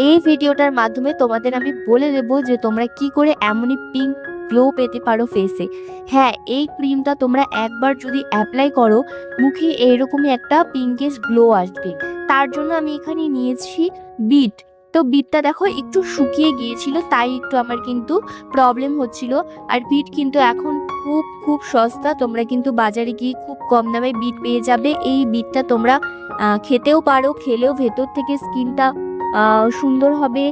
এই ভিডিওটার মাধ্যমে তোমাদের আমি বলে দেবো যে তোমরা কি করে এমনই পিঙ্ক গ্লো পেতে পারো ফেসে। হ্যাঁ, এই ক্রিমটা তোমরা একবার যদি অ্যাপ্লাই করো মুখে এইরকমই একটা পিঙ্কিশ গ্লো আসবে। তার জন্য আমি এখানে নিয়েছি বিট। তো বিটটা দেখো একটু শুকিয়ে গিয়েছিল, তাই একটু আমার কিন্তু প্রবলেম হচ্ছিল। আর বিট কিন্তু এখন খুব খুব সস্তা, তোমরা কিন্তু বাজারে গিয়ে খুব কম দামে বিট পেয়ে যাবে। এই বিটটা তোমরা খেতেও পারো, খেলেও ভেতর থেকে স্কিনটা সুন্দর হবে,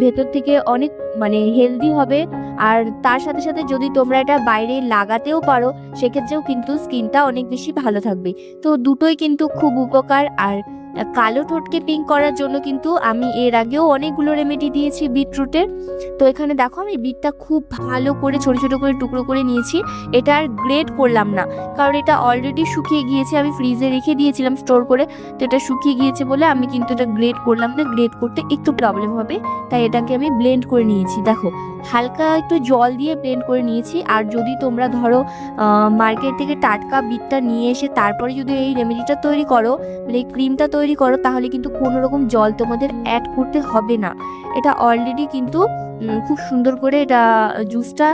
ভেতর থেকে অনেক মানে হেলদি হবে। আর তার সাথে সাথে যদি তোমরা এটা বাইরে লাগাতেও পারো সেক্ষেত্রেও কিন্তু স্কিনটা অনেক বেশি ভালো থাকবে। তো দুটোই কিন্তু খুব উপকার। আর কালো ঠোঁটকে পিঙ্ক করার জন্য কিন্তু আমি এর আগেও অনেকগুলো রেমেডি দিয়েছি বিটরুটের। তো এখানে দেখো আমি বিটটা খুব ভালো করে ছোট ছোট করে টুকরো করে নিয়েছি। এটা আর গ্রেট করলাম না, কারণ এটা অলরেডি শুকিয়ে গিয়েছে, আমি ফ্রিজে রেখে দিয়েছিলাম স্টোর করে। তো এটা শুকিয়ে গিয়েছে বলে আমি কিন্তু এটা গ্রেট করলাম না, গ্রেট করতে একটু প্রবলেম হবে, তাই এটাকে আমি ব্লেন্ড করে নিয়েছি। দেখো হালকা একটু জল দিয়ে ব্লেন্ড করে নিয়েছি। আর যদি তোমরা ধরো মার্কেট থেকে টাটকা বিটটা নিয়ে এসে তারপরে যদি এই রেমেডিটা তৈরি করো, মানে এই ক্রিমটা তৈরি করো, তাহলে কিন্তু কোনো রকম জল তোমাদের অ্যাড করতে হবে না। এটা অলরেডি কিন্তু খুব সুন্দর করে এটা জুসটা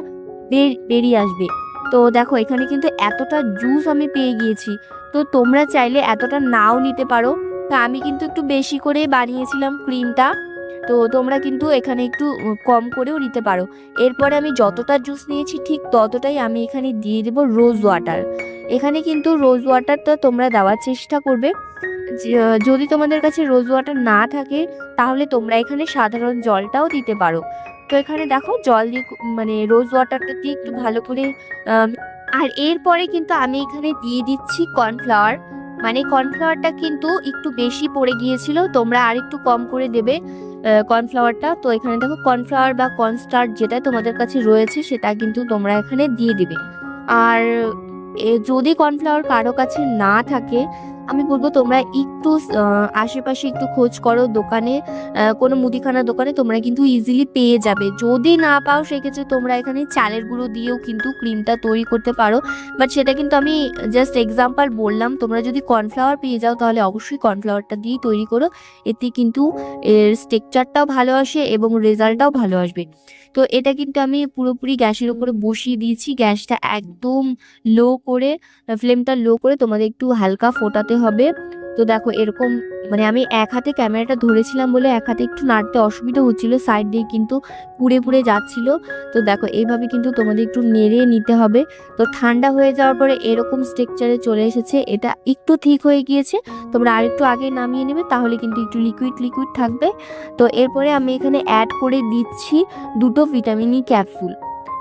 বেরিয়ে আসবে। তো দেখো এখানে কিন্তু এতটা জুস আমি পেয়ে গিয়েছি। তো তোমরা চাইলে এতটা নাও নিতে পারো, তা আমি কিন্তু একটু বেশি করে বানিয়েছিলাম ক্রিমটা। তো তোমরা কিন্তু এখানে একটু কম করেও নিতে পারো। এরপরে আমি যতটা জুস নিয়েছি ঠিক ততটাই আমি এখানে দিয়ে দেবো রোজ ওয়াটার। এখানে কিন্তু রোজ ওয়াটারটা তোমরা দেওয়ার চেষ্টা করবে। যদি তোমাদের কাছে রোজ ওয়াটার না থাকে তাহলে তোমরা এখানে সাধারণ জলটাও দিতে পারো। তো এখানে দেখো জল দিয়ে মানে রোজ ওয়াটারটা দিয়ে একটু ভালো করে আর এরপরে কিন্তু আমি এখানে দিয়ে দিচ্ছি কর্নফ্লাওয়ার। মানে কর্নফ্লাওয়ারটা কিন্তু একটু বেশি পড়ে গিয়েছিল, তোমরা আর একটু কম করে দেবে কর্নফ্লাওয়ারটা। তো এখানে দেখো কর্নফ্লাওয়ার বা কর্নস্টার্চ যেটা তোমাদের কাছে রয়েছে সেটা কিন্তু তোমরা এখানে দিয়ে দিবে। আর যদি কর্নফ্লাওয়ার কারো কাছে না থাকে আমি বলবো তোমরা একটু আশেপাশে একটু খোঁজ করো, দোকানে কোনো মুদিখানা দোকানে তোমরা কিন্তু ইজিলি পেয়ে যাবে। যদি না পাও সেক্ষেত্রে তোমরা এখানে চালের গুঁড়ো দিয়েও কিন্তু ক্রিমটা তৈরি করতে পারো, বাট সেটা কিন্তু আমি জাস্ট এক্সাম্পল বললাম। তোমরা যদি কর্নফ্লাওয়ার পেয়ে যাও তাহলে অবশ্যই কর্নফ্লাওয়ারটা দিয়েই তৈরি করো, এতে কিন্তু এর স্ট্রাকচারটাও ভালো আসে এবং রেজাল্টটাও ভালো আসবে। তো এটা কিন্তু আমি পুরোপুরি গ্যাসের উপরে বসিয়ে দিয়েছি, গ্যাসটা একদম লো করে, ফ্লেমটা লো করে তোমাদের একটু হালকা ফোটাতে হবে। তো দেখো এরকম মানে আমি এক হাতে ক্যামেরাটা ধরেছিলাম বলে এক হাতে একটু নাড়তে অসুবিধা হচ্ছিল, সাইড দিয়ে কিন্তু পুড়ে পুড়ে যাচ্ছিল। তো দেখো এইভাবে কিন্তু তোমাদের একটু নেড়ে নিতে হবে। তো ঠান্ডা হয়ে যাওয়ার পরে এরকম স্ট্রাকচারে চলে এসেছে, এটা একটু ঠিক হয়ে গিয়েছে। তোমরা আরেকটু আগে নামিয়ে নেবে, তাহলে কিন্তু একটু লিকুইড লিকুইড থাকবে। তো এরপরে আমি এখানে অ্যাড করে দিচ্ছি দুটো ভিটামিন ই ক্যাপসুল।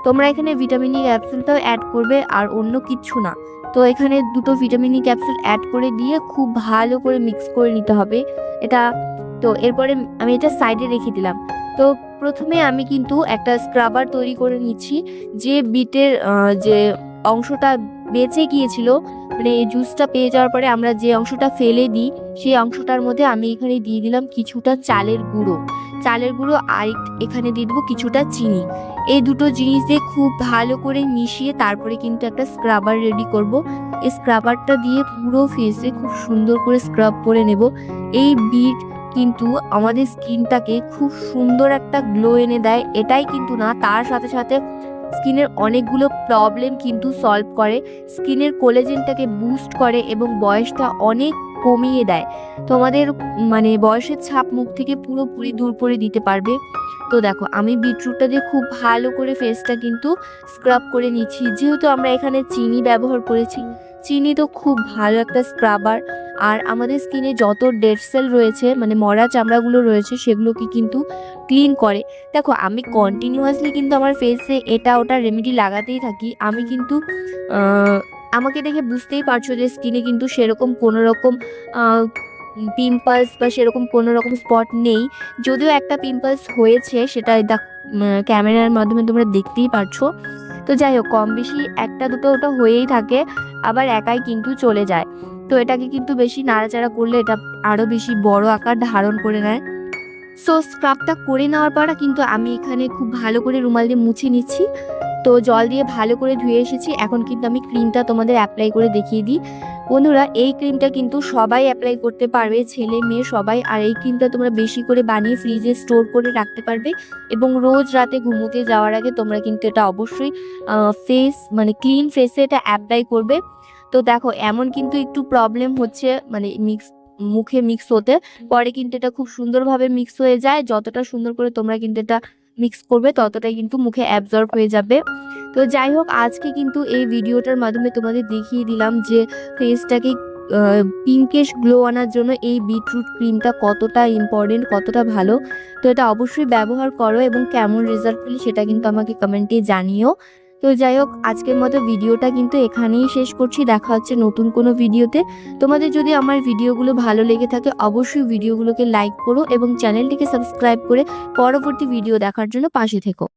তোমরা এখানে ভিটামিন ই ক্যাপসুলটাও অ্যাড করবে আর অন্য কিচ্ছু না। তো এখানে দুটো ভিটামিন ই ক্যাপসুল অ্যাড করে দিয়ে খুব ভালো করে মিক্স করে নিতে হবে এটা। তো এরপরে আমি এটা সাইডে রেখে দিলাম। তো প্রথমে আমি কিন্তু একটা স্ক্রাবার তৈরি করে নিচ্ছি। যে বিটের যে অংশটা বেঁচে গিয়েছিল, মানে এই জুসটা পেয়ে যাওয়ার পরে আমরা যে অংশটা ফেলে দিই সেই অংশটার মধ্যে আমি এখানে দিয়ে দিলাম কিছুটা চালের গুঁড়ো। চালের গুঁড়ো আর এখানে দিয়ে দেবো কিছুটা চিনি। এই দুটো জিনিস দিয়ে খুব ভালো করে মিশিয়ে তারপরে কিন্তু একটা স্ক্রাবার রেডি করব। এই স্ক্রাবারটা দিয়ে পুরো ফেসে খুব সুন্দর করে স্ক্রাব করে নেব। এই বিট কিন্তু আমাদের স্কিনটাকে খুব সুন্দর একটা গ্লো এনে দেয়, এটাই কিন্তু না, তার সাথে সাথে স্কিনের অনেকগুলো প্রবলেম কিন্তু সলভ করে, স্কিনের কোলাজেনটাকে বুস্ট করে এবং বয়সটা অনেক কমিয়ে দেয়। তোমাদের মানে বয়সের ছাপ মুখ থেকে পুরোপুরি দূর করে দিতে পারবে। তো দেখো আমি বিটরুটটা দিয়ে খুব ভালো করে ফেসটা কিন্তু স্ক্রাব করে নিচ্ছি। যেহেতু আমরা এখানে চিনি ব্যবহার করেছি, চিনি তো খুব ভালো একটা স্ক্রাবার। আর আমাদের স্কিনে যত ডেড সেল রয়েছে মানে মরা চামড়াগুলো রয়েছে সেগুলোকে কিন্তু ক্লিন করে। দেখো আমি কন্টিনিউয়াসলি কিন্তু আমার ফেসে এটা ওটা রেমেডি লাগাতেই থাকি। আমি কিন্তু আমাকে দেখে বুঝতেই পারছো যে স্কিনে কিন্তু সেরকম কোনো রকম পিম্পলস বা সেরকম কোনো রকম স্পট নেই। যদিও একটা পিম্পলস হয়েছে, সেটা ক্যামেরার মাধ্যমে তোমরা দেখতেই পারছো। তো যাই হোক কম বেশি একটা দুটো ওটা হয়েই থাকে, আবার একাই কিন্তু চলে যায়। তো এটাকে কিন্তু বেশি নাড়াচাড়া করলে এটা আরও বেশি বড় আকার ধারণ করে নেয়। সো স্ক্রাবটা করে নেওয়ার পর কিন্তু আমি এখানে খুব ভালো করে রুমাল দিয়ে মুছে নিচ্ছি। তো জল দিয়ে ভালো করে ধুয়ে এসেছি। এখন কিন্তু আমি ক্রিমটা তোমাদের অ্যাপ্লাই করে দেখিয়ে দিই। বন্ধুরা, এই ক্রিমটা কিন্তু সবাই অ্যাপ্লাই করতে পারবে, ছেলে মেয়ে সবাই। আর এই ক্রিমটা তোমরা বেশি করে বানিয়ে ফ্রিজে স্টোর করে রাখতে পারবে এবং রোজ রাতে ঘুমোতে যাওয়ার আগে তোমরা কিন্তু এটা অবশ্যই ফেস মানে ক্লিন ফেসে এটা অ্যাপ্লাই করবে। তো দেখো, এমন কিন্তু একটু প্রবলেম হচ্ছে মানে মুখে মিক্স হতে, পরে কিন্তু এটা খুব সুন্দরভাবে মিক্স হয়ে যায়। যতটা সুন্দর করে তোমরা কিন্তু এটা মিক্স করবে ততটাই কিন্তু মুখে অ্যাবজর্ব হয়ে যাবে। তো যাই হোক, আজকে কিন্তু এই ভিডিওটার মাধ্যমে তোমাদের দেখিয়ে দিলাম যে ফেসটাকে পিঙ্কিশ গ্লো আনার জন্য এই বিটরুট ক্রিমটা কতটা ইম্পর্টেন্ট, কতটা ভালো। তো এটা অবশ্যই ব্যবহার করো এবং কেমন রেজাল্ট পেলে সেটা কিন্তু আমাকে কমেন্টে জানিও। তো যাই হোক, আজকের মতো ভিডিওটা কিন্তু এখানেই শেষ করছি। দেখা হচ্ছে নতুন কোনো ভিডিওতে। তোমাদের যদি আমার ভিডিওগুলো ভালো লেগে থাকে অবশ্যই ভিডিওগুলোকে লাইক করো এবং চ্যানেলটিকে সাবস্ক্রাইব করে পরবর্তী ভিডিও দেখার জন্য পাশে থেকো।